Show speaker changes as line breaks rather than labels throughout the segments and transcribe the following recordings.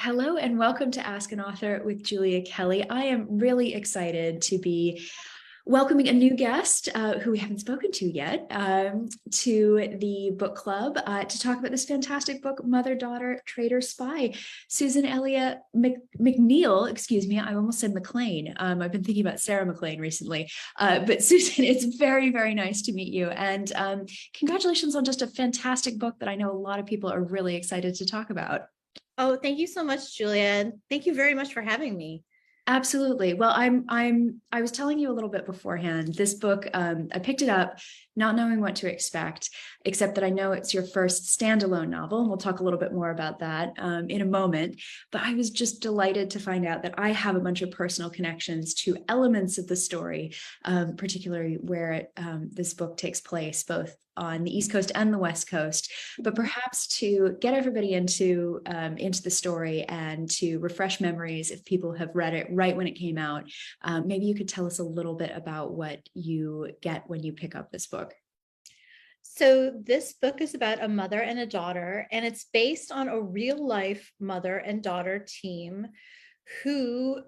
Hello and welcome to Ask an Author with Julia Kelly. I am really excited to be welcoming a new guest who we haven't spoken to yet to the book club to talk about this fantastic book, Mother, Daughter, Traitor, Spy. Susan Elia MacNeal, excuse me, I almost said McLean. I've been thinking about Sarah McLean recently. But Susan, it's very, very nice to meet you. And congratulations on just a fantastic book that I know a lot of people are really excited to talk about.
Oh, thank you so much, Julia. And thank you very much for having me.
Absolutely. Well, I was telling you a little bit beforehand, this book, I picked it up not knowing what to expect, except that I know it's your first standalone novel, and we'll talk a little bit more about that in a moment. But I was just delighted to find out that I have a bunch of personal connections to elements of the story, particularly where this book takes place, both on the East Coast and the West Coast, but perhaps to get everybody into the story and to refresh memories if people have read it right when it came out. Maybe you could tell us a little bit about what you get when you pick up this book.
So this book is about a mother and a daughter, and it's based on a real life mother and daughter team who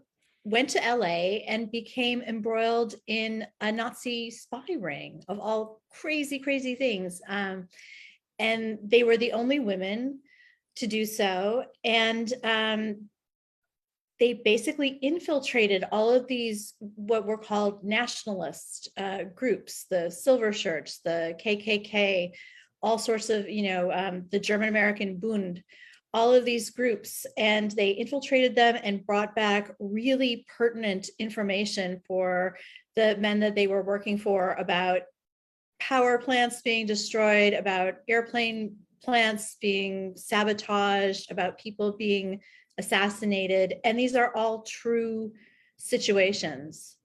went to LA and became embroiled in a Nazi spy ring of all crazy, crazy things. And they were the only women to do so. And they basically infiltrated all of these what were called nationalist groups, the Silver Shirts, the KKK, all sorts of, the German American Bund, all of these groups, and they infiltrated them and brought back really pertinent information for the men that they were working for about power plants being destroyed, about airplane plants being sabotaged, about people being assassinated. And these are all true situations.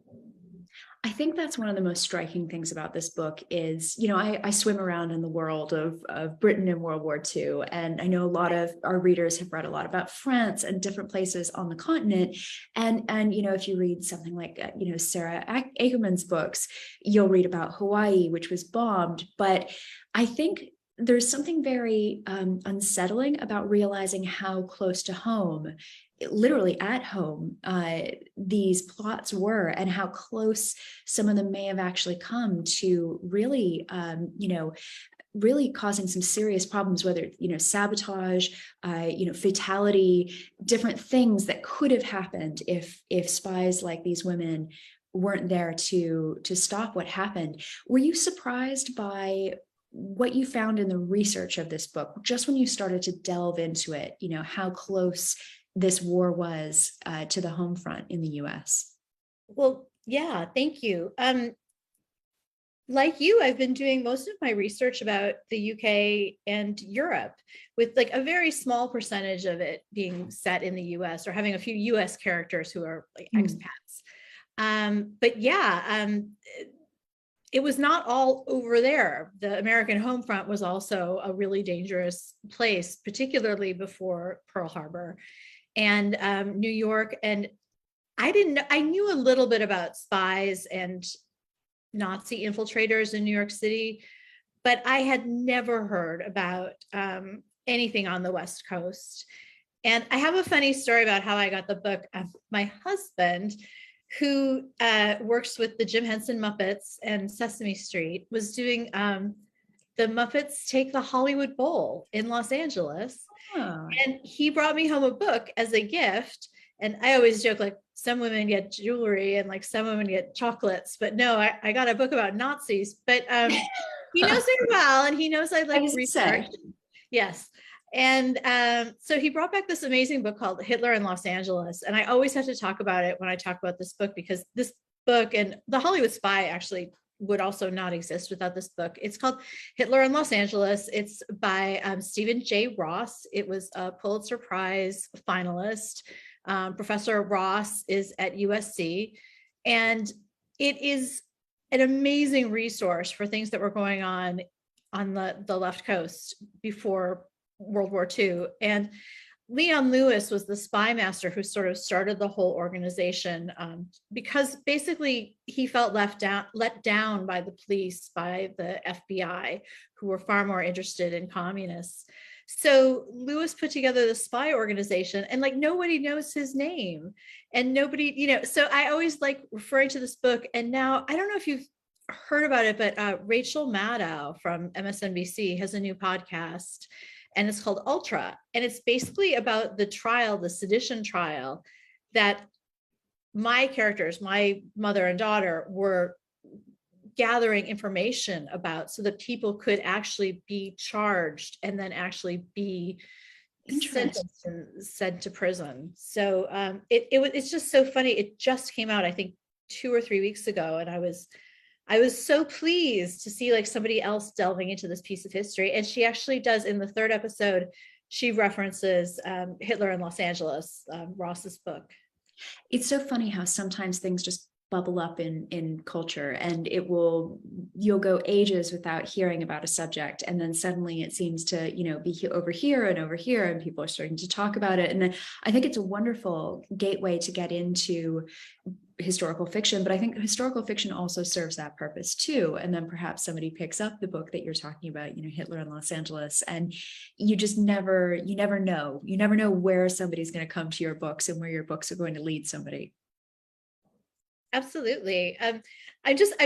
I think that's one of the most striking things about this book is, I swim around in the world of Britain in World War II. And I know a lot of our readers have read a lot about France and different places on the continent. And if you read something like, Sarah Ackerman's books, you'll read about Hawaii, which was bombed. But I think there's something very unsettling about realizing how close to home, literally at home, these plots were, and how close some of them may have actually come to really, really causing some serious problems, whether, sabotage, fatality, different things that could have happened if spies like these women weren't there to stop what happened. Were you surprised by what you found in the research of this book, just when you started to delve into it, how close this war was to the home front in the US?
Well, yeah, thank you. Like you, I've been doing most of my research about the UK and Europe, with like a very small percentage of it being set in the US or having a few US characters who are like expats. But yeah, it was not all over there. The American home front was also a really dangerous place, particularly before Pearl Harbor and New York. And I knew a little bit about spies and Nazi infiltrators in New York City, but I had never heard about anything on the West Coast. And I have a funny story about how I got the book. My husband, who works with the Jim Henson Muppets and Sesame Street, was doing the Muppets Take the Hollywood Bowl in Los Angeles. Oh. And he brought me home a book as a gift. And I always joke, like, some women get jewelry and like some women get chocolates, but no, I got a book about Nazis. But he knows me well, and he knows I like research. Yes. And so he brought back this amazing book called Hitler in Los Angeles. And I always have to talk about it when I talk about this book, because this book and The Hollywood Spy actually would also not exist without this book. It's called Hitler in Los Angeles. It's by Stephen J. Ross. It was a Pulitzer Prize finalist. Professor Ross is at USC. And it is an amazing resource for things that were going on the left coast before World War II. And Leon Lewis was the spy master who sort of started the whole organization, because basically he felt let down by the police, by the FBI, who were far more interested in communists. So Lewis put together the spy organization, and like nobody knows his name, and nobody, so I always like referring to this book. And now I don't know if you've heard about it, but Rachel Maddow from MSNBC has a new podcast, and it's called Ultra. And it's basically about the trial, the sedition trial, that my characters, my mother and daughter, were gathering information about, so that people could actually be charged and then actually be sentenced and sent to prison. So it's just so funny. It just came out, I think 2 or 3 weeks ago, and I was so pleased to see like somebody else delving into this piece of history. And she actually does, in the 3rd episode, she references Hitler in Los Angeles, Ross's book.
It's so funny how sometimes things just bubble up in culture, and you'll go ages without hearing about a subject, and then suddenly it seems to be over here, and people are starting to talk about it. And I think it's a wonderful gateway to get into historical fiction, but I think historical fiction also serves that purpose too. And then perhaps somebody picks up the book that you're talking about, Hitler in Los Angeles, and you never know where somebody's going to come to your books and where your books are going to lead somebody.
Absolutely. I'm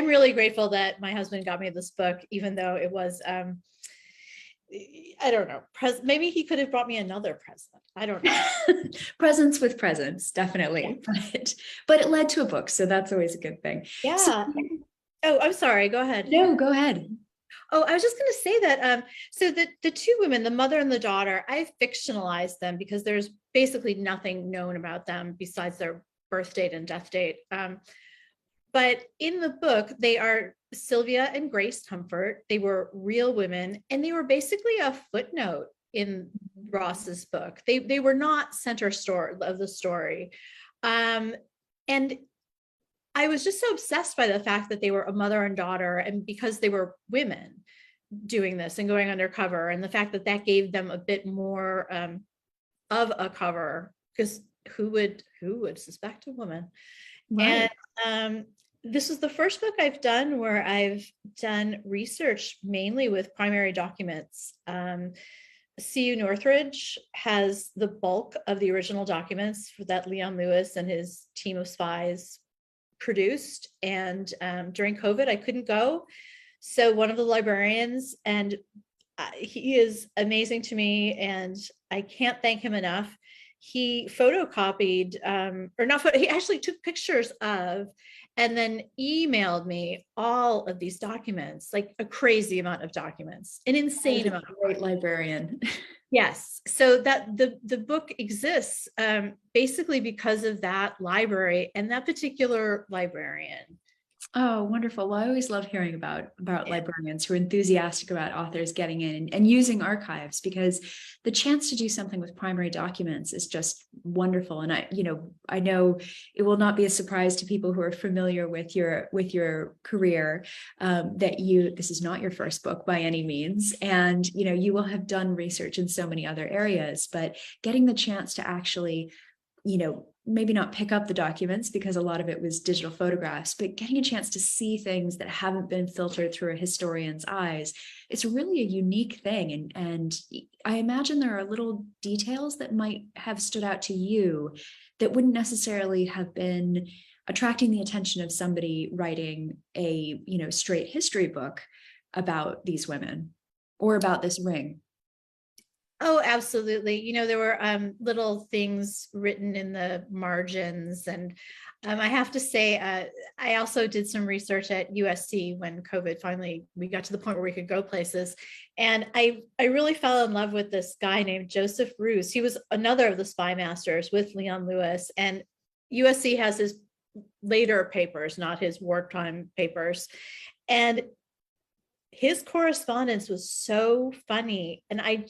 really grateful that my husband got me this book, even though it was, I don't know, maybe he could have brought me another present. I don't know.
Presents with presents, definitely. Yeah. But it led to a book, so that's always a good thing.
Yeah. Oh, I'm sorry. Go ahead.
No, go ahead.
Oh, I was just going to say that. So the 2 women, the mother and the daughter, I've fictionalized them because there's basically nothing known about them besides their birth date and death date. But in the book, they are Sylvia and Grace Comfort. They were real women, and they were basically a footnote in Ross's book. They were not center of the story. And I was just so obsessed by the fact that they were a mother and daughter, and because they were women doing this and going undercover, and the fact that gave them a bit more of a cover, because who would suspect a woman? Right. And this is the first book I've done where I've done research mainly with primary documents. CU Northridge has the bulk of the original documents that Leon Lewis and his team of spies produced. And during COVID, I couldn't go. So one of the librarians, and he is amazing to me, and I can't thank him enough. He photocopied, he actually took pictures of, and then emailed me all of these documents, like a crazy amount of documents, an insane amount.
Great librarian.
Yes. So that the book exists basically because of that library and that particular librarian.
Oh, wonderful. Well, I always love hearing about librarians who are enthusiastic about authors getting in and using archives, because the chance to do something with primary documents is just wonderful. And I know it will not be a surprise to people who are familiar with your career that this is not your first book by any means. And, you will have done research in so many other areas, but getting the chance to actually, maybe not pick up the documents because a lot of it was digital photographs, but getting a chance to see things that haven't been filtered through a historian's eyes, it's really a unique thing. And I imagine there are little details that might have stood out to you that wouldn't necessarily have been attracting the attention of somebody writing a, straight history book about these women or about this ring.
Oh, absolutely. There were little things written in the margins. And I have to say, I also did some research at USC when COVID finally, we got to the point where we could go places. And I really fell in love with this guy named Joseph Roos. He was another of the spy masters with Leon Lewis. And USC has his later papers, not his wartime papers. And his correspondence was so funny. And I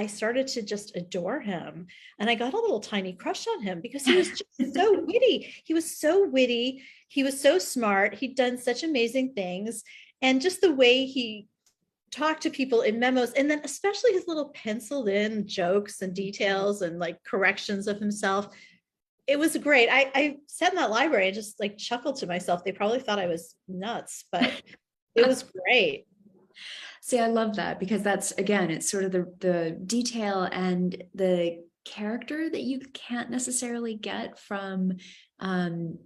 started to just adore him. And I got a little tiny crush on him because he was just so witty. He was so witty. He was so smart. He'd done such amazing things. And just the way he talked to people in memos, and then especially his little penciled in jokes and details and like corrections of himself. It was great. I sat in that library and just like chuckled to myself. They probably thought I was nuts, but it was great.
See, I love that because that's, again, it's sort of the detail and the character that you can't necessarily get from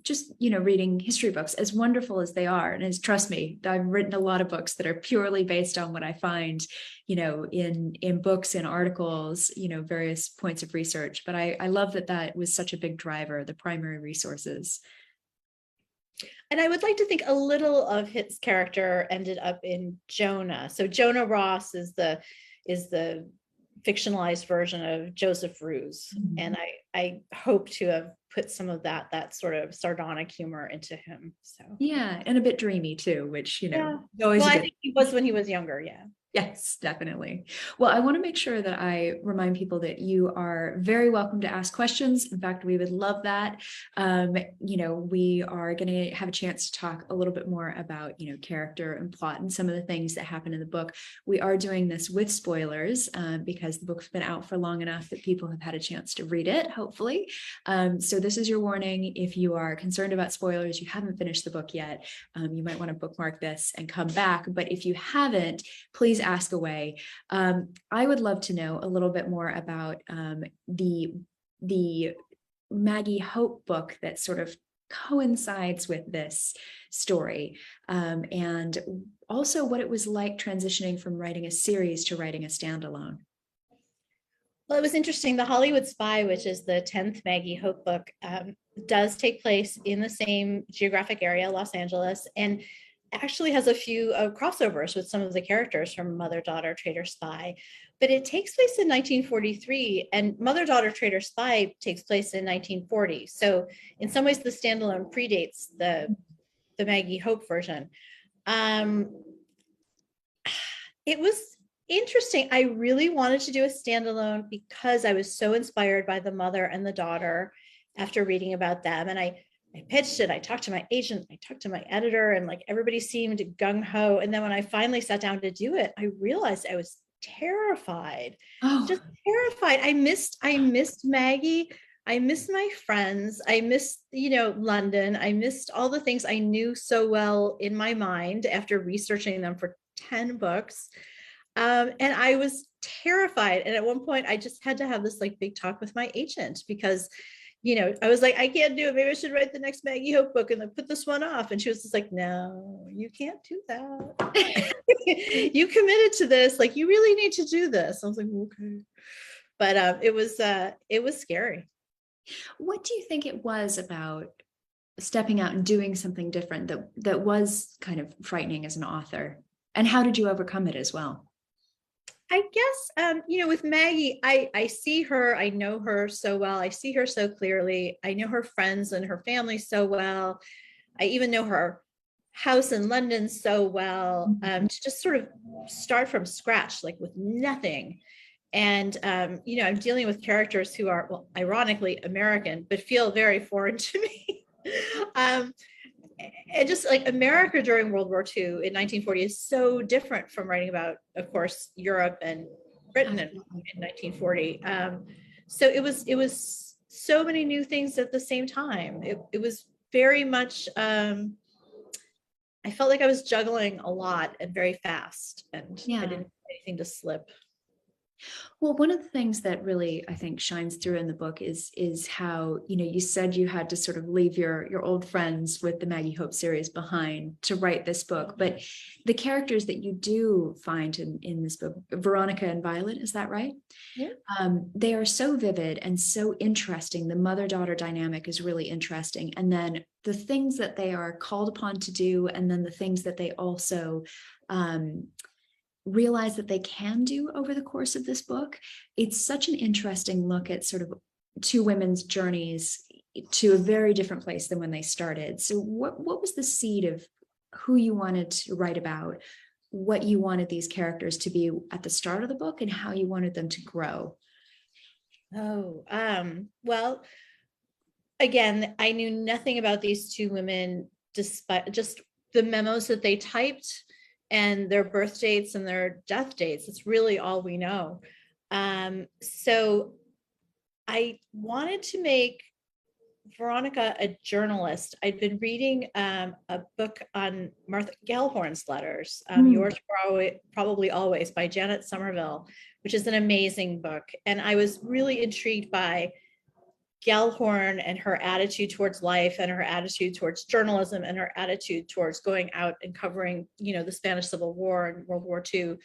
just, reading history books, as wonderful as they are. And as, trust me, I've written a lot of books that are purely based on what I find, in books and articles, various points of research. But I love that that was such a big driver, the primary resources.
And I would like to think a little of his character ended up in Jonah. So Jonah Ross is the fictionalized version of Joseph Roos.
Mhm.
And I hope to have put some of that sort of sardonic humor into him. So
Yeah, and a bit dreamy too, which,
yeah.
is always
Well,
a
I
good.
think he was when he was younger. Yeah.
Yes, definitely. Well, I want to make sure that I remind people that you are very welcome to ask questions. In fact, we would love that. We are going to have a chance to talk a little bit more about, character and plot and some of the things that happen in the book. We are doing this with spoilers because the book's been out for long enough that people have had a chance to read it, hopefully. So this is your warning. If you are concerned about spoilers, you haven't finished the book yet, you might want to bookmark this and come back. But if you haven't, please ask away. I would love to know a little bit more about the Maggie Hope book that sort of coincides with this story, and also what it was like transitioning from writing a series to writing a standalone.
Well, it was interesting. The Hollywood Spy, which is the 10th Maggie Hope book, does take place in the same geographic area, Los Angeles, and actually has a few crossovers with some of the characters from Mother, Daughter, Traitor, Spy. But it takes place in 1943, and Mother, Daughter, Traitor, Spy takes place in 1940. So in some ways, the standalone predates the Maggie Hope version. It was interesting. I really wanted to do a standalone because I was so inspired by the mother and the daughter after reading about them. And I pitched it. I talked to my agent, I talked to my editor, and like everybody seemed gung ho. And then when I finally sat down to do it, I realized I was terrified, just terrified. I missed Maggie. I missed my friends. I missed, London. I missed all the things I knew so well in my mind after researching them for 10 books. And I was terrified. And at one point, I just had to have this like big talk with my agent because, I was like, I can't do it. Maybe I should write the next Maggie Hope book and then put this one off. And she was just like, no, you can't do that. You committed to this. Like, you really need to do this. I was like, okay. But it was scary.
What do you think it was about stepping out and doing something different that was kind of frightening as an author? And how did you overcome it as well?
I guess, with Maggie, I see her, I know her so well. I see her so clearly. I know her friends and her family so well. I even know her house in London so well, to just sort of start from scratch, like with nothing. And, I'm dealing with characters who are, well, ironically American, but feel very foreign to me. And just like America during World War II in 1940 is so different from writing about, of course, Europe and Britain in 1940. So it was so many new things at the same time. It was very much, I felt like I was juggling a lot and very fast, and I didn't want anything to slip.
Well, one of the things that really, I think, shines through in the book is how, you said you had to sort of leave your old friends with the Maggie Hope series behind to write this book. But the characters that you do find in this book, Veronica and Violet, is that right?
Yeah.
They are so vivid and so interesting. The mother-daughter dynamic is really interesting. And then the things that they are called upon to do, and then the things that they also realize that they can do over the course of this book. It's such an interesting look at sort of two women's journeys to a very different place than when they started. So what was the seed of who you wanted to write about, what you wanted these characters to be at the start of the book, and how you wanted them to grow?
Well, again, I knew nothing about these two women despite just the memos that they typed and their birth dates and their death dates. It's really all we know. So I wanted to make Veronica a journalist. I'd been reading a book on Martha Gellhorn's letters, Yours Probably Always by Janet Somerville, which is an amazing book. And I was really intrigued by Gellhorn and her attitude towards life and her attitude towards journalism and her attitude towards going out and covering, the Spanish Civil War and World War II.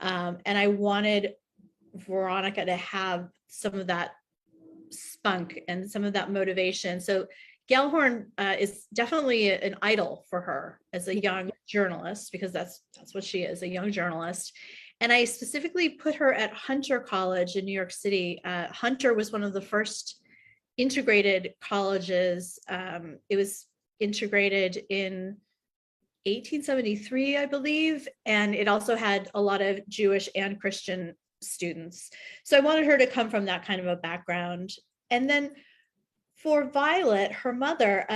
And I wanted Veronica to have some of that spunk and some of that motivation. So Gellhorn is definitely an idol for her as a young journalist, because that's what she is, a young journalist. And I specifically put her at Hunter College in New York City. Hunter was one of the first integrated colleges. It was integrated in 1873, I believe, and it also had a lot of Jewish and Christian students. So I wanted her to come from that kind of a background. And then for Violet, her mother,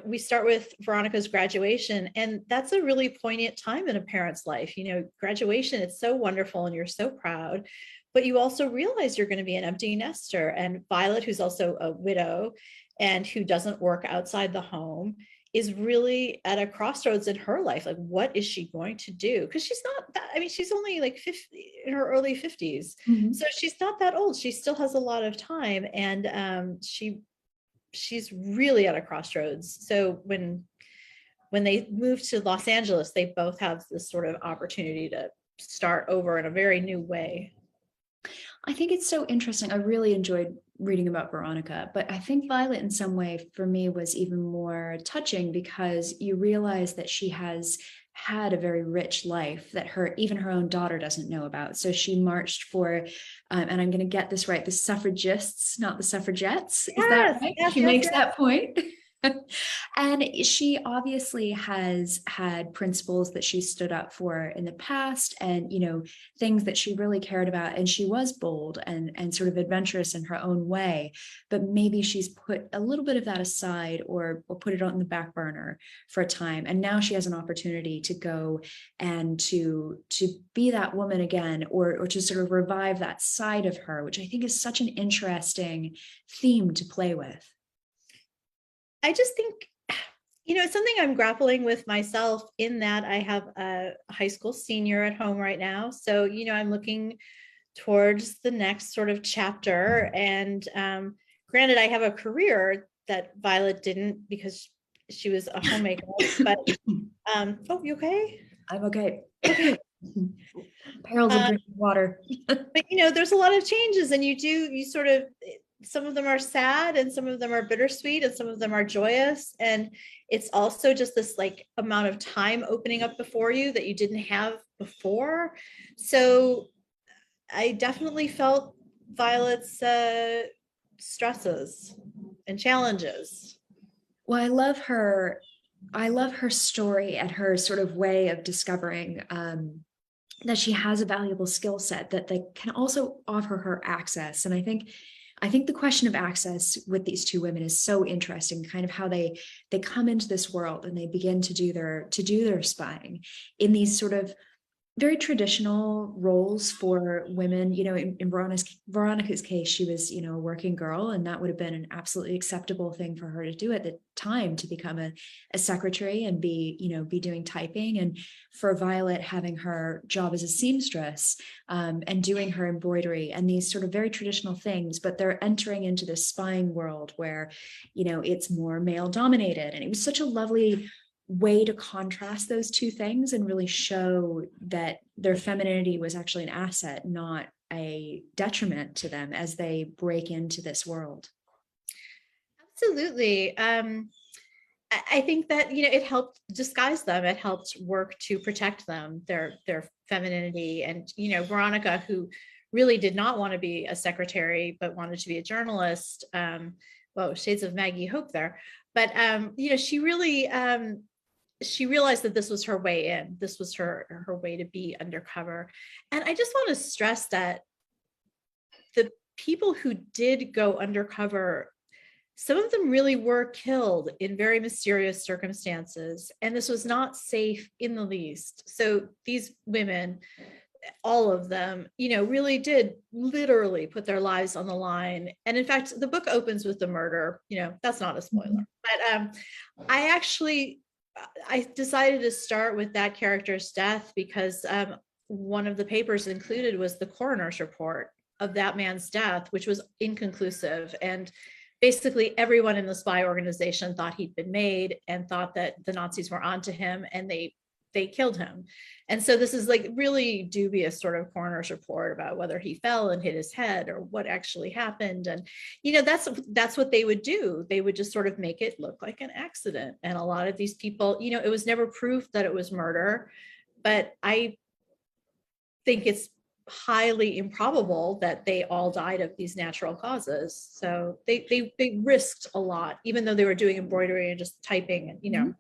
we start with Veronica's graduation, and that's a really poignant time in a parent's life. Graduation, it's so wonderful and you're so proud, but you also realize you're going to be an empty nester. And Violet, who's also a widow and who doesn't work outside the home, is really at a crossroads in her life. Like, what is she going to do? Because she's not that, she's only like 50, in her early 50s. Mm-hmm. So she's not that old. She still has a lot of time. And she's really at a crossroads. So when they move to Los Angeles, they both have this sort of opportunity to start over in a very new way.
I think it's so interesting. I really enjoyed reading about Veronica, but I think Violet in some way for me was even more touching, because you realize that she has had a very rich life that even her own daughter doesn't know about. So she marched for, and I'm going to get this right, the suffragists, not the suffragettes. Yes, is that right? Yes, she makes that point. And she obviously has had principles that she stood up for in the past, and things that she really cared about, and she was bold and sort of adventurous in her own way, but maybe she's put a little bit of that aside or put it on the back burner for a time, and now she has an opportunity to go and to be that woman again, or to sort of revive that side of her, which I think is such an interesting theme to play with.
I just think, it's something I'm grappling with myself, in that I have a high school senior at home right now. So, I'm looking towards the next sort of chapter. And granted, I have a career that Violet didn't, because she was a homemaker. But, oh, you okay?
I'm okay. Okay. Perils of drinking water.
But, there's a lot of changes, and you sort of, some of them are sad and some of them are bittersweet and some of them are joyous. And it's also just this like amount of time opening up before you that you didn't have before. So I definitely felt Violet's stresses and challenges.
Well, I love her story and her sort of way of discovering that she has a valuable skill set that they can also offer her access. And I think the question of access with these two women is so interesting, kind of how they come into this world and they begin to do their spying in these sort of very traditional roles for women. In Veronica's case, she was, a working girl, and that would have been an absolutely acceptable thing for her to do at the time, to become a secretary and be doing typing. And for Violet, having her job as a seamstress and doing her embroidery and these sort of very traditional things, but they're entering into this spying world where, it's more male dominated. And it was such a lovely way to contrast those two things and really show that their femininity was actually an asset, not a detriment to them as they break into this world.
Absolutely. I think that, it helped disguise them. It helped work to protect them, their femininity. And, Veronica, who really did not want to be a secretary, but wanted to be a journalist. Well, shades of Maggie Hope there. But, she really, she realized that this was her way in. This was her way to be undercover. And I just want to stress that the people who did go undercover, some of them really were killed in very mysterious circumstances. And this was not safe in the least. So these women, all of them, really did literally put their lives on the line. And in fact, the book opens with the murder. That's not a spoiler, but I decided to start with that character's death because one of the papers included was the coroner's report of that man's death, which was inconclusive. And basically everyone in the spy organization thought he'd been made and thought that the Nazis were onto him, and they killed him. And so this is like really dubious sort of coroner's report about whether he fell and hit his head or what actually happened. And that's what they would do. They would just sort of make it look like an accident. And a lot of these people, it was never proved that it was murder, but I think it's highly improbable that they all died of these natural causes. So they risked a lot, even though they were doing embroidery and just typing, and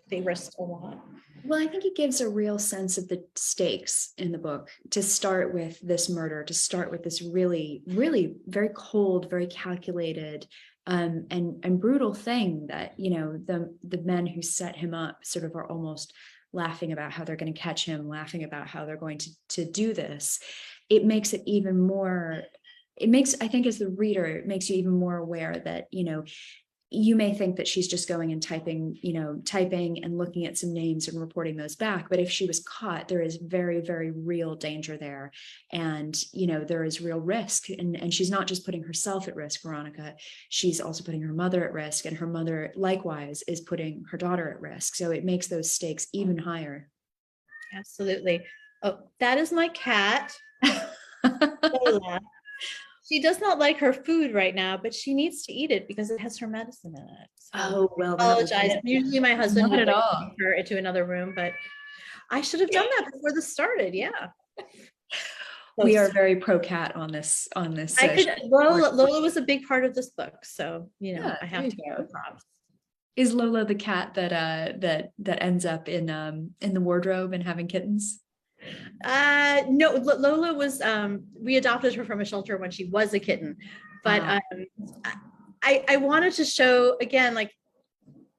they risked a lot.
Well, I think it gives a real sense of the stakes in the book to start with this murder, to start with this really, really very cold, very calculated, and brutal thing that, the men who set him up sort of are almost laughing about how they're going to catch him, laughing about how they're going to do this. It makes it even more, I think as the reader, it makes you even more aware that, you may think that she's just going and typing and looking at some names and reporting those back. But if she was caught, there is very, very real danger there. And, there is real risk. And she's not just putting herself at risk, Veronica, she's also putting her mother at risk. And her mother likewise is putting her daughter at risk. So it makes those stakes even higher.
Absolutely. Oh, that is my cat. Elia. She does not like her food right now, but she needs to eat it because it has her medicine in it. So
oh, well,
I apologize. Usually my husband would
take
her into another room, but I should have done that before this started. Yeah.
We are very pro cat on this.
Lola was a big part of this book. So, I have to give her props.
Is Lola the cat that ends up in the wardrobe and having kittens?
No, Lola was we adopted her from a shelter when she was a kitten, but I wanted to show again, like,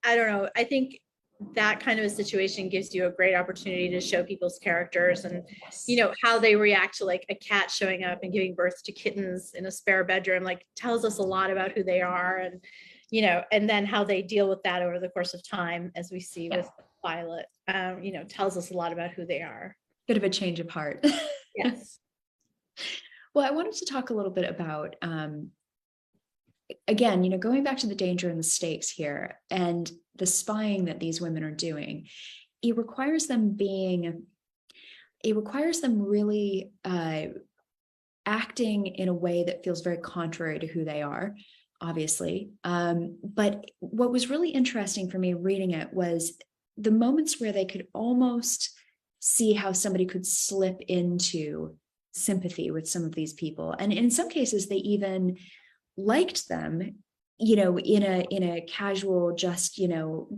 I don't know, I think that kind of a situation gives you a great opportunity to show people's characters and how they react to like a cat showing up and giving birth to kittens in a spare bedroom, like tells us a lot about who they are, and and then how they deal with that over the course of time, as we see with Violet, tells us a lot about who they are.
Bit of a change of heart.
Yes.
Well, I wanted to talk a little bit about, again, going back to the danger and the stakes here and the spying that these women are doing. It requires them really acting in a way that feels very contrary to who they are, obviously. But what was really interesting for me reading it was the moments where they could almost see how somebody could slip into sympathy with some of these people. And in some cases, they even liked them, in a casual, just,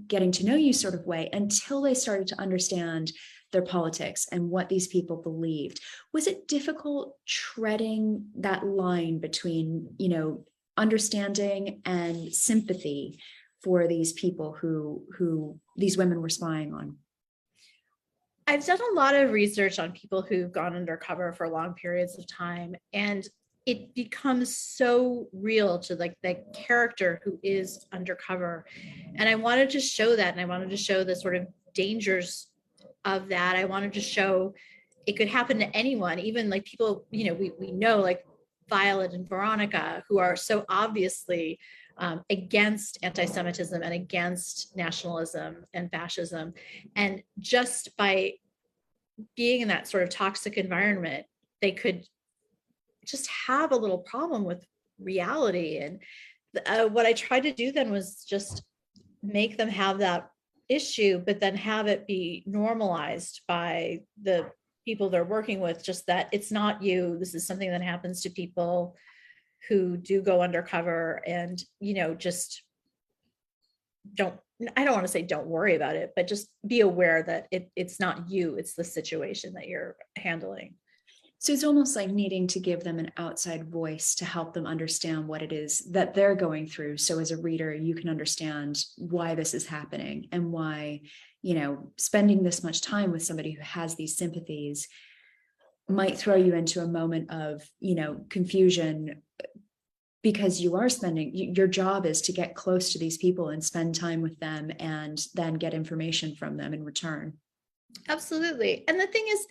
getting to know you sort of way, until they started to understand their politics and what these people believed. Was it difficult treading that line between, understanding and sympathy for these people who these women were spying on?
I've done a lot of research on people who've gone undercover for long periods of time, and it becomes so real to like the character who is undercover. And I wanted to show that, and I wanted to show the sort of dangers of that. I wanted to show it could happen to anyone, even like people, we know like Violet and Veronica, who are so obviously against anti-Semitism and against nationalism and fascism. And just by being in that sort of toxic environment, they could just have a little problem with reality. And what I tried to do then was just make them have that issue, but then have it be normalized by the people they're working with, just that it's not you. This is something that happens to people who do go undercover, and, just I don't want to say don't worry about it, but just be aware that it's not you, it's the situation that you're handling.
So it's almost like needing to give them an outside voice to help them understand what it is that they're going through. So as a reader, you can understand why this is happening and why, spending this much time with somebody who has these sympathies might throw you into a moment of, confusion, because you are your job is to get close to these people and spend time with them and then get information from them in return.
Absolutely. And the thing is,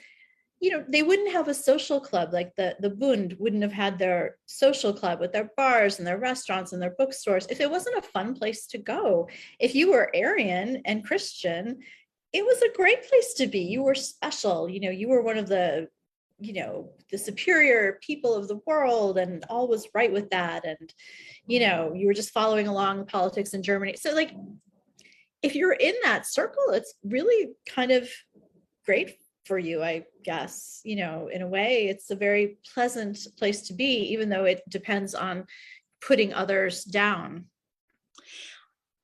they wouldn't have a social club, like the Bund wouldn't have had their social club with their bars and their restaurants and their bookstores if it wasn't a fun place to go. If you were Aryan and Christian, it was a great place to be. You were special. You were one of the superior people of the world, and all was right with that. And, you were just following along politics in Germany. So like, if you're in that circle, it's really kind of great for you, I guess. In a way, it's a very pleasant place to be, even though it depends on putting others down.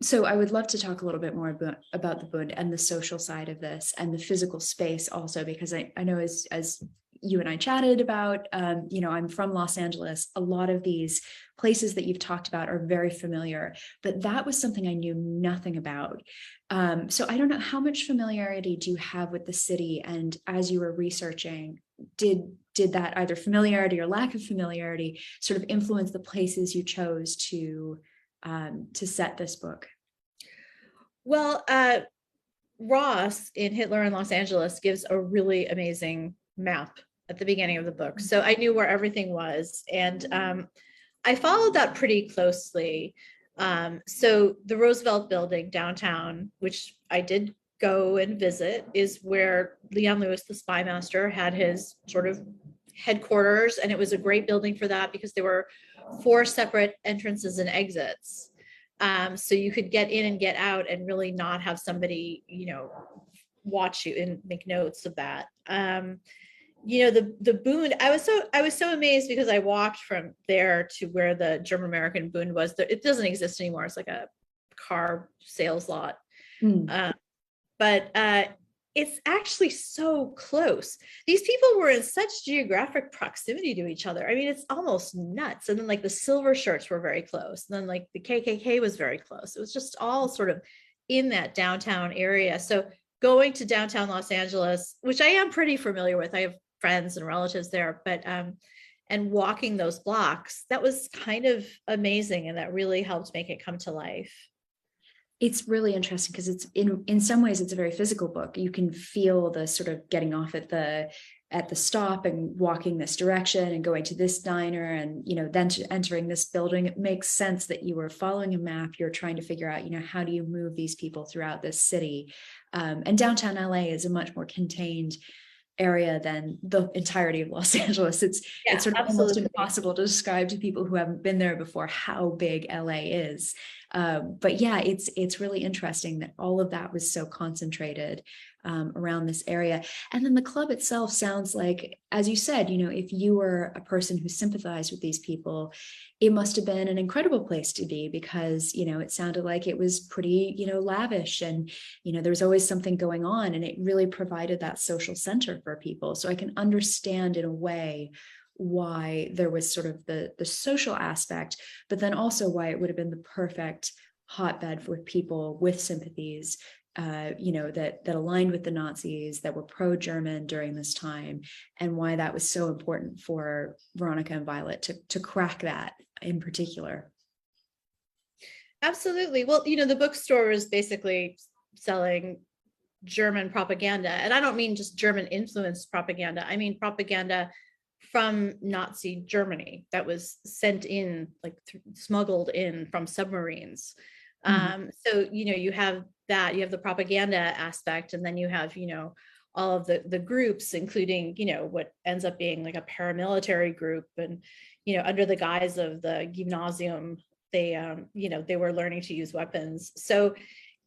So I would love to talk a little bit more about the Bund and the social side of this and the physical space also, because I know as you and I chatted about, I'm from Los Angeles. A lot of these places that you've talked about are very familiar, but that was something I knew nothing about. So I don't know, how much familiarity do you have with the city? And as you were researching, did that either familiarity or lack of familiarity sort of influence the places you chose to set this book?
Well, Ross in Hitler in Los Angeles gives a really amazing map at the beginning of the book. So I knew where everything was. And I followed that pretty closely. So the Roosevelt Building downtown, which I did go and visit, is where Leon Lewis, the spy master, had his sort of headquarters. And it was a great building for that because there were 4 separate entrances and exits. So you could get in and get out and really not have somebody, watch you and make notes of that. The Bund, I was so amazed because I walked from there to where the German American Bund was. It doesn't exist anymore. It's like a car sales lot. But it's actually so close. These people were in such geographic proximity to each other. I mean, it's almost nuts. And then like the silver shirts were very close. And then like the KKK was very close. It was just all sort of in that downtown area. So going to downtown Los Angeles, which I am pretty familiar with, I have friends and relatives there, but and walking those blocks, that was kind of amazing. And that really helped make it come to life.
It's really interesting because it's in some ways it's a very physical book. You can feel the sort of getting off at the stop and walking this direction and going to this diner and then to entering this building. It makes sense that you were following a map. You're trying to figure out how do you move these people throughout this city, and downtown LA is a much more contained area than the entirety of Los Angeles. It's sort of almost impossible to describe to people who haven't been there before how big LA is. But yeah, it's really interesting that all of that was so concentrated around this area. And then the club itself sounds like, as you said, if you were a person who sympathized with these people, it must have been an incredible place to be because, it sounded like it was pretty, lavish and, there was always something going on, and it really provided that social center for people. So I can understand in a way why there was sort of the social aspect, but then also why it would have been the perfect hotbed for people with sympathies, that aligned with the Nazis, that were pro-German during this time, and why that was so important for Veronica and Violet to crack that in particular.
Absolutely. Well, the bookstore is basically selling German propaganda. And I don't mean just German influenced propaganda. I mean propaganda from Nazi Germany that was sent in, like smuggled in from submarines. So, you have that, you have the propaganda aspect, and then you have, all of the groups, including, what ends up being like a paramilitary group. And, under the guise of the gymnasium, they were learning to use weapons. So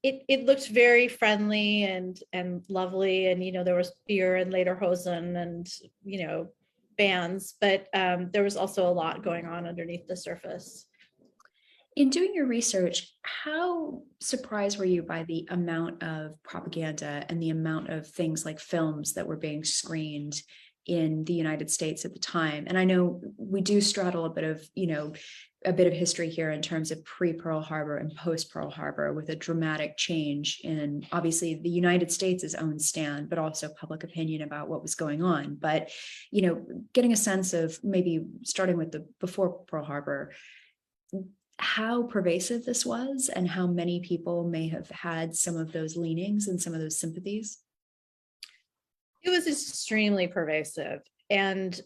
it looked very friendly and lovely. And, there was beer and lederhosen and, bands, but there was also a lot going on underneath the surface.
In doing your research, how surprised were you by the amount of propaganda and the amount of things like films that were being screened in the United States at the time? And I know we do straddle a bit of, a bit of history here in terms of pre-Pearl Harbor and post-Pearl Harbor, with a dramatic change in obviously the United States' own stand, but also public opinion about what was going on. But, getting a sense of maybe starting with the before Pearl Harbor, how pervasive this was and how many people may have had some of those leanings and some of those sympathies.
It was extremely pervasive. And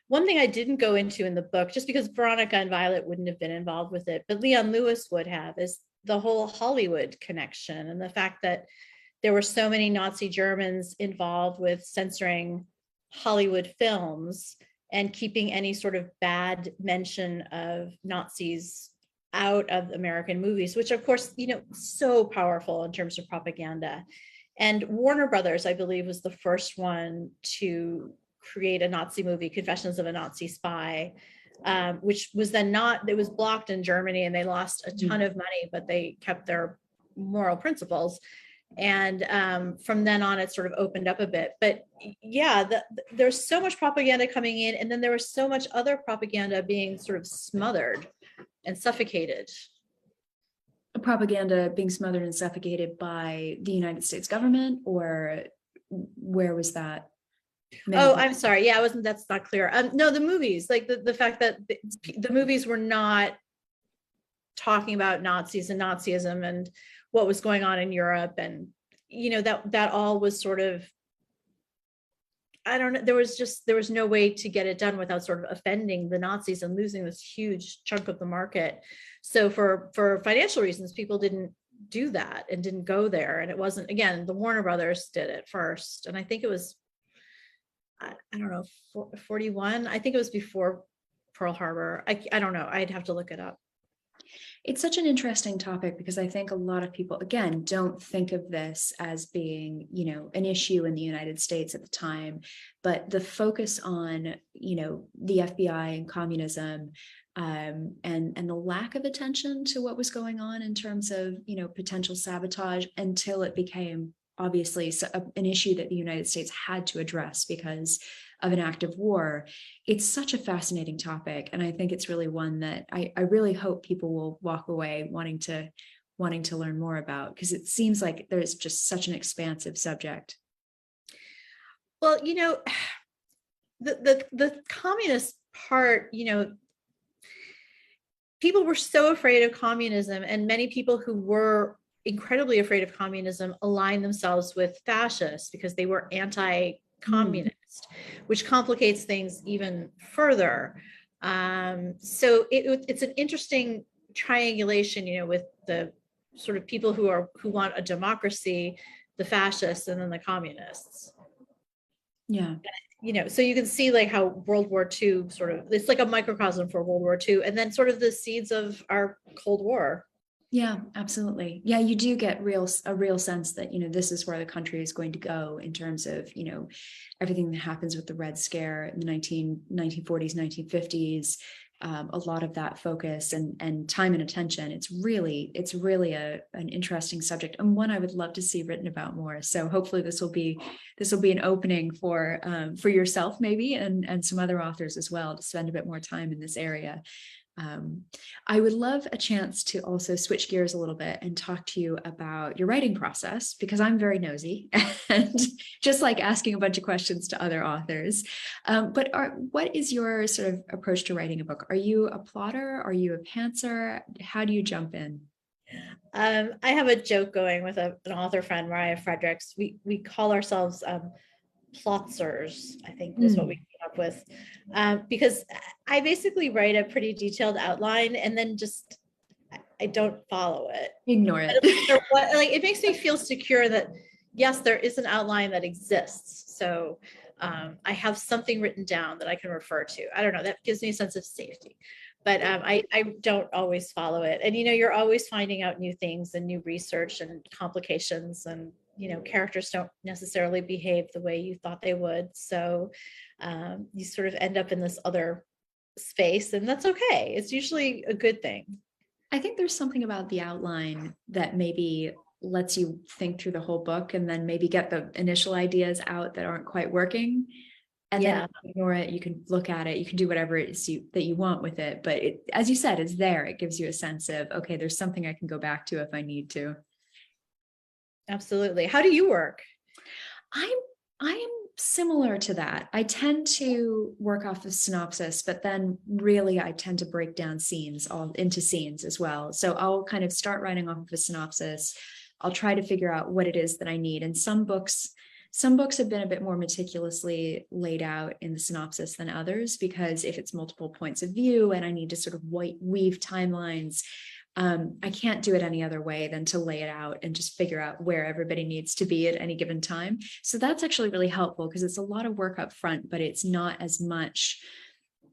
one thing I didn't go into in the book, just because Veronica and Violet wouldn't have been involved with it, but Leon Lewis would have, is the whole Hollywood connection and the fact that there were so many Nazi Germans involved with censoring Hollywood films and keeping any sort of bad mention of Nazis out of American movies, which of course, so powerful in terms of propaganda. And Warner Brothers, I believe, was the first one to create a Nazi movie, Confessions of a Nazi Spy, which was then it was blocked in Germany and they lost a ton of money, but they kept their moral principles. And from then on, it sort of opened up a bit. But yeah, there's so much propaganda coming in, and then there was so much other propaganda being sort of smothered and suffocated.
Propaganda being smothered and suffocated by the United States government, or where was that?
Oh, I'm sorry. Yeah, that's not clear. No, the movies, like the fact that the movies were not talking about Nazis and Nazism and what was going on in Europe, and that all was sort of, I don't know, there was no way to get it done without sort of offending the Nazis and losing this huge chunk of the market. So for financial reasons, people didn't do that and didn't go there. And it wasn't, again, the Warner Brothers did it first, and I think it was, I don't know, 41. I think it was before Pearl Harbor. I don't know. I'd have to look it up.
It's such an interesting topic because I think a lot of people, again, don't think of this as being, an issue in the United States at the time, but the focus on, the FBI and communism, and the lack of attention to what was going on in terms of, potential sabotage, until it became obviously an issue that the United States had to address because of an act of war. It's such a fascinating topic. And I think it's really one that I really hope people will walk away wanting to learn more about, because it seems like there's just such an expansive subject.
Well, the communist part, people were so afraid of communism, and many people who were incredibly afraid of communism aligned themselves with fascists because they were anti-communist, which complicates things even further. So it's an interesting triangulation, with the sort of people who want a democracy, the fascists, and then the communists.
Yeah.
So you can see like how World War II it's like a microcosm for World War II, and then sort of the seeds of our Cold War.
Yeah, absolutely. Yeah, you do get a real sense that, this is where the country is going to go in terms of, everything that happens with the Red Scare in the 1940s, 1950s. A lot of that focus and time and attention. It's really an interesting subject, and one I would love to see written about more. So hopefully this will be an opening for yourself maybe, and some other authors as well, to spend a bit more time in this area. I would love a chance to also switch gears a little bit and talk to you about your writing process, because I'm very nosy and just like asking a bunch of questions to other authors. But what is your sort of approach to writing a book? Are you a plotter? Are you a pantser? How do you jump in?
I have a joke going with an author friend, Mariah Fredericks. We call ourselves plotzers, I think is what we came up with, because I basically write a pretty detailed outline and then just I don't follow it.
Ignore it.
It makes me feel secure that yes, there is an outline that exists. So I have something written down that I can refer to. I don't know, that gives me a sense of safety. But I don't always follow it. And, you're always finding out new things and new research and complications, and, characters don't necessarily behave the way you thought they would. So you sort of end up in this other space, and that's okay. It's usually a good thing.
I think there's something about the outline that maybe lets you think through the whole book and then maybe get the initial ideas out that aren't quite working. And then
Yeah,
you can ignore it, you can look at it, you can do whatever it is that you want with it. But it, as you said, it's there. It gives you a sense of, okay, there's something I can go back to if I need to.
absolutely. How do you work?
I'm I am similar to that. I tend to work off of synopsis, but then really I tend to break down scenes all into scenes as well. So I'll kind of start writing off of a synopsis. I'll try to figure out what it is that I need. And some books have been a bit more meticulously laid out in the synopsis than others, because if it's multiple points of view and I need to sort of weave timelines, I can't do it any other way than to lay it out and just figure out where everybody needs to be at any given time. So that's actually really helpful, because it's a lot of work up front, but it's not as much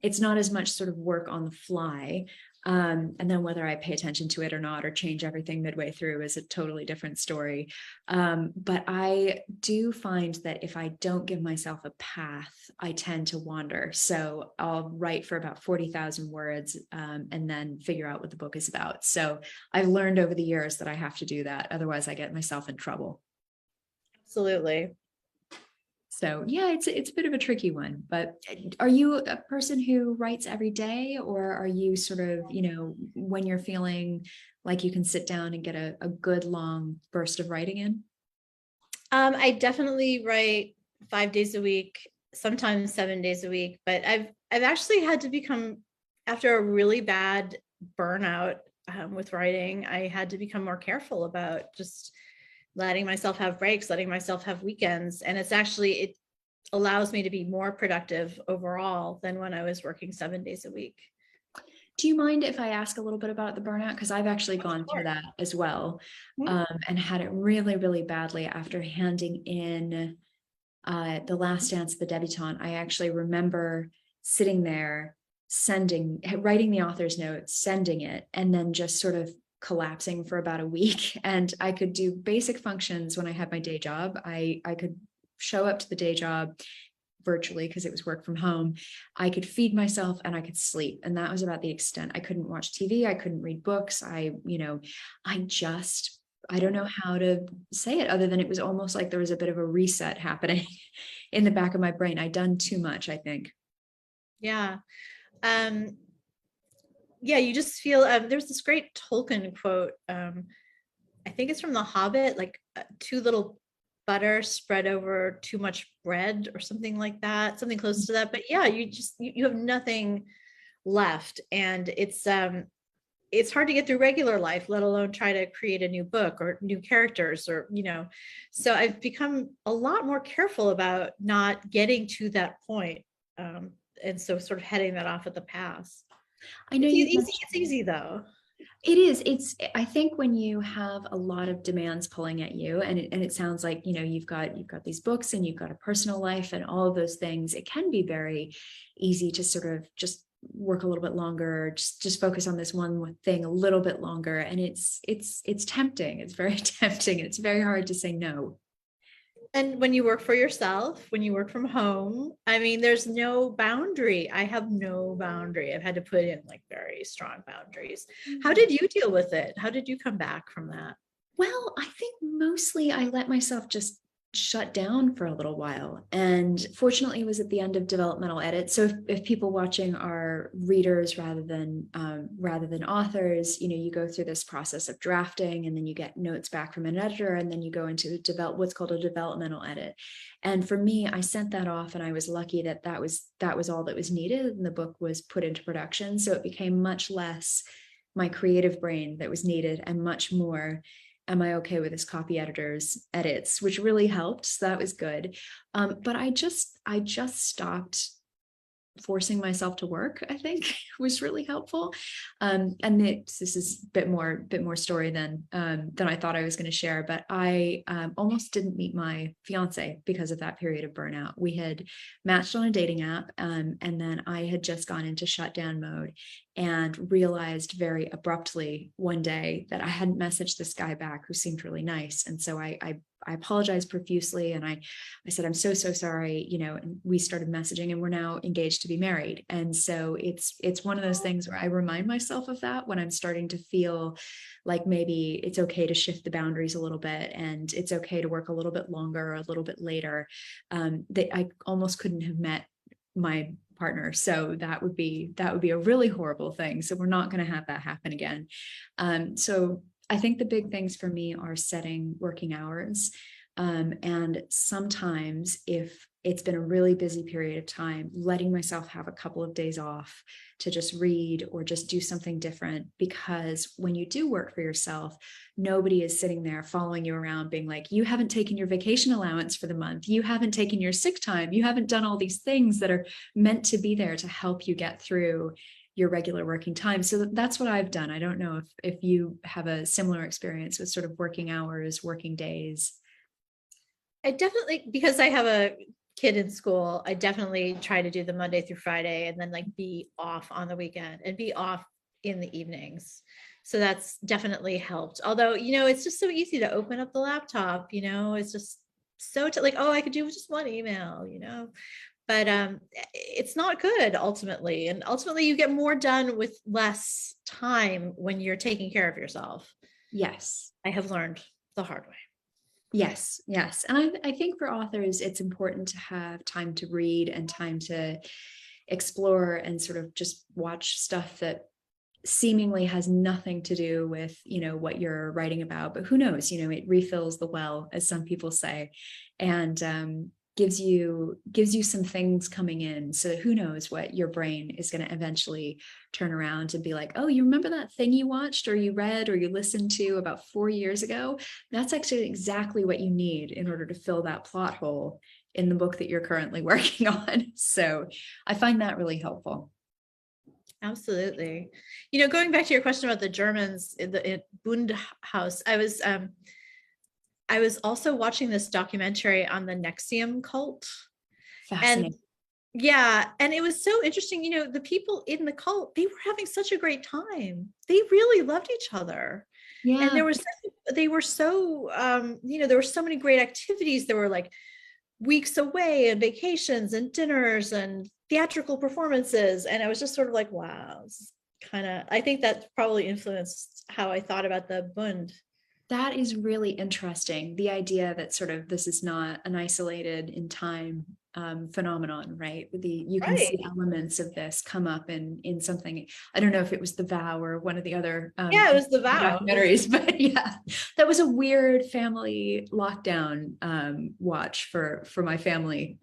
sort of work on the fly. And then whether I pay attention to it or not, or change everything midway through, is a totally different story. But I do find that if I don't give myself a path, I tend to wander. So I'll write for about 40,000 words, and then figure out what the book is about. So I've learned over the years that I have to do that. Otherwise I get myself in trouble.
Absolutely.
So yeah, it's a bit of a tricky one. But are you a person who writes every day, or are you sort of, when you're feeling like you can sit down and get a good long burst of writing in?
I definitely write 5 days a week, sometimes 7 days a week, but I've actually had to become, after a really bad burnout with writing, I had to become more careful about just letting myself have breaks, letting myself have weekends. And it allows me to be more productive overall than when I was working 7 days a week.
Do you mind if I ask a little bit about the burnout? Because I've actually
Of
gone through
course.
that as well,
Mhm.
and had it really, really badly after handing in The Last Dance of the Debutante. I actually remember sitting there, writing the author's note, sending it, and then just sort of collapsing for about a week. And I could do basic functions when I had my day job. I could show up to the day job virtually because it was work from home. I could feed myself and I could sleep. And that was about the extent. I couldn't watch TV. I couldn't read books. I don't know how to say it other than it was almost like there was a bit of a reset happening in the back of my brain. I'd done too much, I think.
Yeah. Um, yeah, you just feel, there's this great Tolkien quote. I think it's from The Hobbit, like too little butter spread over too much bread or something like that, something close to that. But yeah, you have nothing left. And it's hard to get through regular life, let alone try to create a new book or new characters so I've become a lot more careful about not getting to that point. And so sort of heading that off at the pass.
I know you
It's easy though.
It is. I think when you have a lot of demands pulling at you, and it sounds like, you've got these books and you've got a personal life and all of those things, it can be very easy to sort of just work a little bit longer, just focus on this one thing a little bit longer. And it's tempting. It's very tempting. It's very hard to say no.
And when you work for yourself, when you work from home, I mean, there's no boundary. I have no boundary. I've had to put in like very strong boundaries. How did you deal with it? How did you come back from that?
Well, I think mostly I let myself just shut down for a little while. And fortunately, it was at the end of developmental edit. So if people watching are readers rather than authors, you go through this process of drafting, and then you get notes back from an editor, and then you go into what's called a developmental edit. And for me, I sent that off, and I was lucky that was all that was needed, and the book was put into production. So it became much less my creative brain that was needed, and much more, am I okay with this copy editor's edits, which really helped. So that was good. But I just stopped forcing myself to work, I think was really helpful. And this is a bit more story than I thought I was going to share, but I almost didn't meet my fiance because of that period of burnout. We had matched on a dating app, and then I had just gone into shutdown mode and realized very abruptly one day that I hadn't messaged this guy back who seemed really nice. And so I apologized profusely, and I said, I'm so sorry, and we started messaging, and we're now engaged to be married. And so it's one of those things where I remind myself of that when I'm starting to feel like maybe it's okay to shift the boundaries a little bit, and it's okay to work a little bit longer or a little bit later. That I almost couldn't have met my partner. So that would be a really horrible thing. So we're not going to have that happen again. So I think the big things for me are setting working hours. And sometimes if it's been a really busy period of time, letting myself have a couple of days off to just read or just do something different. Because when you do work for yourself, nobody is sitting there following you around being like, you haven't taken your vacation allowance for the month. You haven't taken your sick time. You haven't done all these things that are meant to be there to help you get through your regular working time. So that's what I've done. I don't know if you have a similar experience with sort of working hours, working days.
I definitely, because I have a kid in school, I definitely try to do the Monday through Friday and then like be off on the weekend and be off in the evenings. So that's definitely helped. Although, it's just so easy to open up the laptop, it's just like, oh, I could do just one email, but it's not good ultimately. And ultimately you get more done with less time when you're taking care of yourself.
Yes.
I have learned the hard way.
Yes, yes. And I think for authors, it's important to have time to read and time to explore and sort of just watch stuff that seemingly has nothing to do with, what you're writing about. But who knows, it refills the well, as some people say, and gives you some things coming in. So who knows what your brain is going to eventually turn around and be like, oh, you remember that thing you watched or you read or you listened to about 4 years ago? That's actually exactly what you need in order to fill that plot hole in the book that you're currently working on. So I find that really helpful.
Absolutely. Going back to your question about the Germans in the Bundhaus, I was also watching this documentary on the Nexium cult.
Fascinating.
And yeah, and it was so interesting. The people in the cult, they were having such a great time. They really loved each other.
Yeah.
And there were so many great activities. There were like weeks away and vacations and dinners and theatrical performances. And I was just sort of like, wow, I think that probably influenced how I thought about the Bund.
That is really interesting. The idea that sort of this is not an isolated in time phenomenon, right? You can see elements of this come up in something. I don't know if it was The Vow or one of the other
it was The Vow
documentaries, but yeah, that was a weird family lockdown watch for my family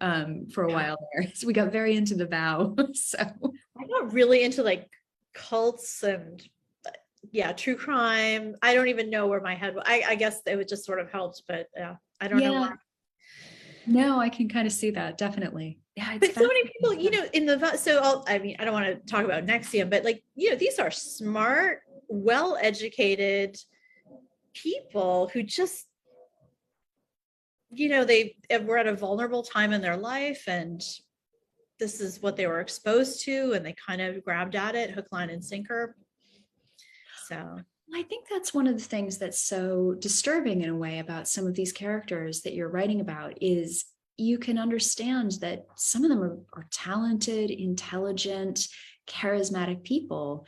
for a while there. So we got very into The Vow. So
I got really into like cults and true crime. I don't even know where my head was. I guess it would just sort of helped, but I don't know why.
No, I can kind of see that, definitely. Yeah,
but so many people, in the I don't want to talk about Nexium, but like, these are smart, well-educated people who just, they were at a vulnerable time in their life, and this is what they were exposed to, and they kind of grabbed at it hook, line, and sinker. So
I think that's one of the things that's so disturbing in a way about some of these characters that you're writing about is you can understand that some of them are talented, intelligent, charismatic people.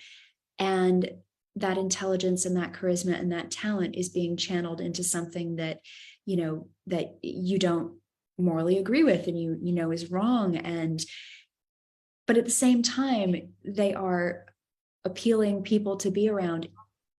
And that intelligence and that charisma and that talent is being channeled into something that, that you don't morally agree with and you know is wrong. But at the same time, they are appealing people to be around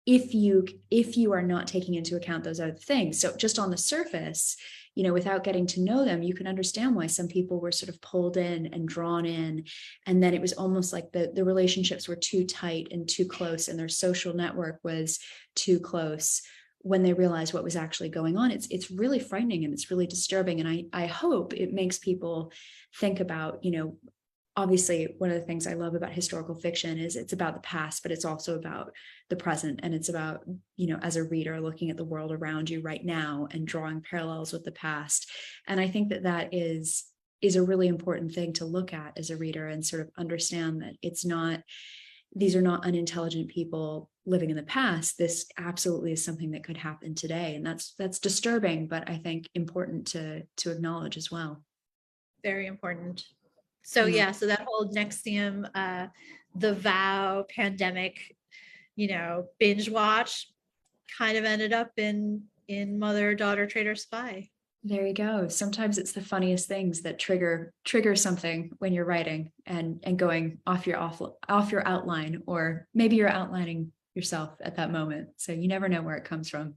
if you are not taking into account those other things. So just on the surface, without getting to know them, you can understand why some people were sort of pulled in and drawn in. And then it was almost like the relationships were too tight and too close, and their social network was too close when they realized what was actually going on. It's really frightening and it's really disturbing. And I hope it makes people think about, obviously, one of the things I love about historical fiction is it's about the past, but it's also about the present. And it's about, as a reader, looking at the world around you right now and drawing parallels with the past. And I think that is a really important thing to look at as a reader and sort of understand that these are not unintelligent people living in the past. This absolutely is something that could happen today. And that's disturbing, but I think important to acknowledge as well.
Very important. So so that whole Nexium, The Vow, pandemic, binge watch kind of ended up in Mother, Daughter, Traitor, Spy.
There you go. Sometimes it's the funniest things that trigger something when you're writing and going off your outline, or maybe you're outlining yourself at that moment. So you never know where it comes from.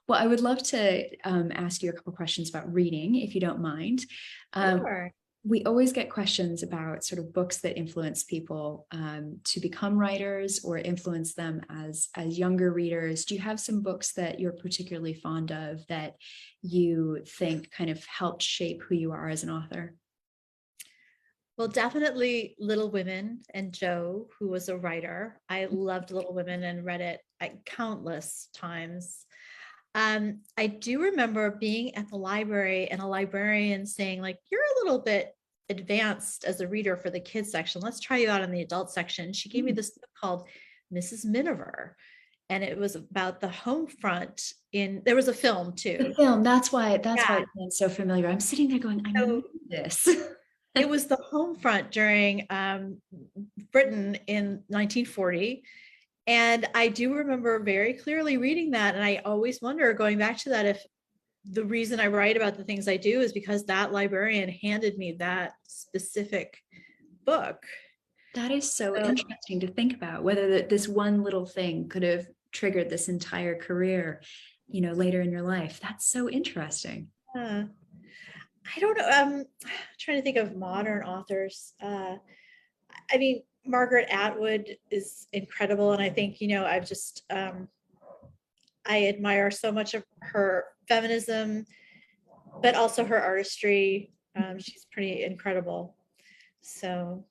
Well, I would love to ask you a couple questions about reading, if you don't mind.
Sure.
We always get questions about sort of books that influence people to become writers or influence them as younger readers. Do you have some books that you're particularly fond of that you think kind of helped shape who you are as an author?
Well, definitely Little Women and Joe, who was a writer. I loved Little Women and read it countless times. I do remember being at the library and a librarian saying, like, you're a little bit advanced as a reader for the kids section. Let's try you out in the adult section. She gave me this book called Mrs. Miniver. And it was about the home front there was a film
The
too.
film, that's why
Yeah.
it sounds so familiar. I'm sitting there going, I know
So
this.
it was the home front during Britain in 1940. And I do remember very clearly reading that. And I always wonder, going back to that, if the reason I write about the things I do is because that librarian handed me that specific book.
That is so
So,
interesting to think about, whether this one little thing could have triggered this entire career, later in your life. That's so interesting.
I don't know. Trying to think of modern authors. I mean, Margaret Atwood is incredible. And I think, I've just, I admire so much of her feminism, but also her artistry. She's pretty incredible. So,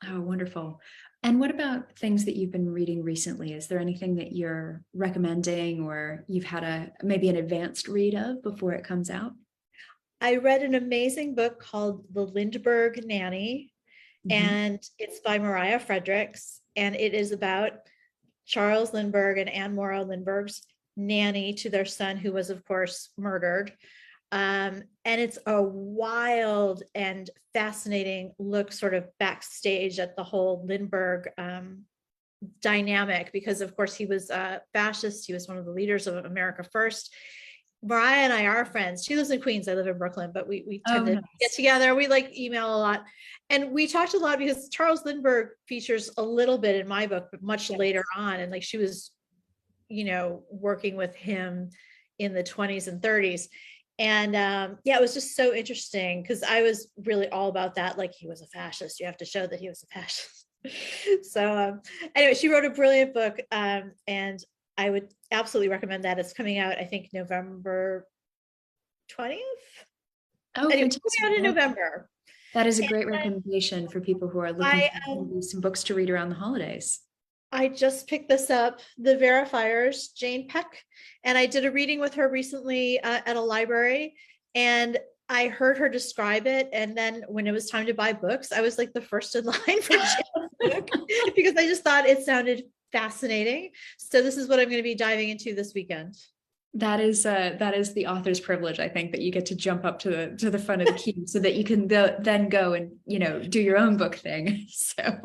Oh, wonderful. And what about things that you've been reading recently? Is there anything that you're recommending, or you've had maybe an advanced read of before it comes out?
I read an amazing book called The Lindbergh Nanny,
Mhm.
and it's by Mariah Fredericks, and it is about Charles Lindbergh and Anne Morrow Lindbergh's nanny to their son, who was, of course, murdered. And it's a wild and fascinating look sort of backstage at the whole Lindbergh dynamic, because, of course, he was a fascist. He was one of the leaders of America First. Mariah and I are friends. She lives in Queens. I live in Brooklyn, but we
Oh,
tend to get
nice.
together. We like email a lot. And we talked a lot because Charles Lindbergh features a little bit in my book, but much later on. And like she was, working with him in the 20s and 30s. And yeah, it was just so interesting because I was really all about that. Like, he was a fascist. You have to show that he was a fascist. So anyway, she wrote a brilliant book, and I would absolutely recommend that. It's coming out, I think, November 20th.
Oh,
Anyway, it's
fantastic.
coming out in
Well,
November.
that is a
And
great recommendation for people who are looking
I
for maybe some books to read around the holidays.
I just picked this up, The Verifiers, Jane Peck, and I did a reading with her recently at a library, and I heard her describe it. And then when it was time to buy books, I was like the first in line for Jane's book because I just thought it sounded fascinating. So this is what I'm going to be diving into this weekend.
That is the author's privilege, I think, that you get to jump up to the front of the queue so that you can then go and do your own book thing. So,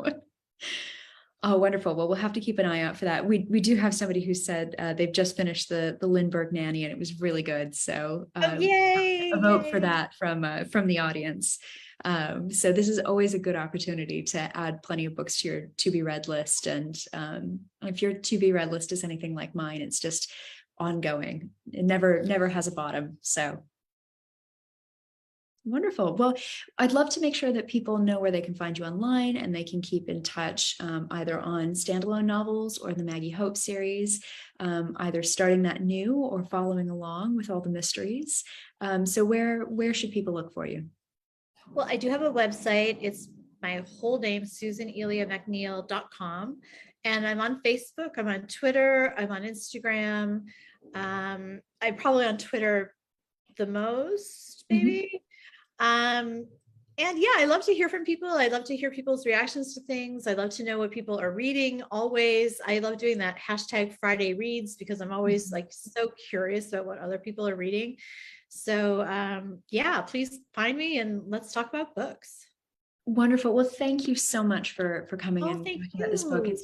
oh, wonderful. Well, we'll have to keep an eye out for that. We do have somebody who said they've just finished the Lindbergh Nanny, and it was really good. So
Oh, yay!
a vote for
Yay!
that from the audience. So this is always a good opportunity to add plenty of books to your to be read list. And if your to be read list is anything like mine, it's just ongoing. It never has a bottom. So wonderful. Well, I'd love to make sure that people know where they can find you online and they can keep in touch either on standalone novels or the Maggie Hope series, either starting that new or following along with all the mysteries. So where should people look for you?
Well, I do have a website. It's my whole name, SusanEliaMacNeal.com. And I'm on Facebook, I'm on Twitter, I'm on Instagram. I'm probably on Twitter the most,
Mhm.
maybe. Um, and yeah, I love to hear from people. I love to hear people's reactions to things. I love to know what people are reading always. I love doing that hashtag Friday reads because I'm always like so curious about what other people are reading. So yeah, please find me and let's talk about books.
Wonderful. Well, thank you so much for coming
Oh,
and
thank
talking about this book.
you.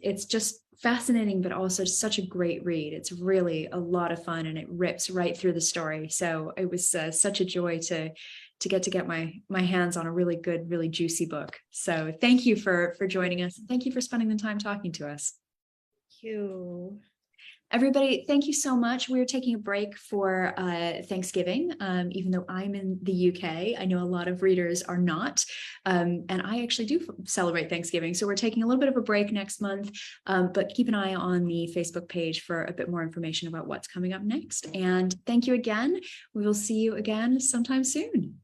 It's just fascinating, but also such a great read. It's really a lot of fun, and it rips right through the story. So it was such a joy to get my hands on a really good, really juicy book. So thank you for joining us. Thank you for spending the time talking to us.
Thank you.
Everybody, thank you so much. We're taking a break for Thanksgiving, even though I'm in the UK. I know a lot of readers are not, and I actually do celebrate Thanksgiving. So we're taking a little bit of a break next month, but keep an eye on the Facebook page for a bit more information about what's coming up next. And thank you again. We will see you again sometime soon.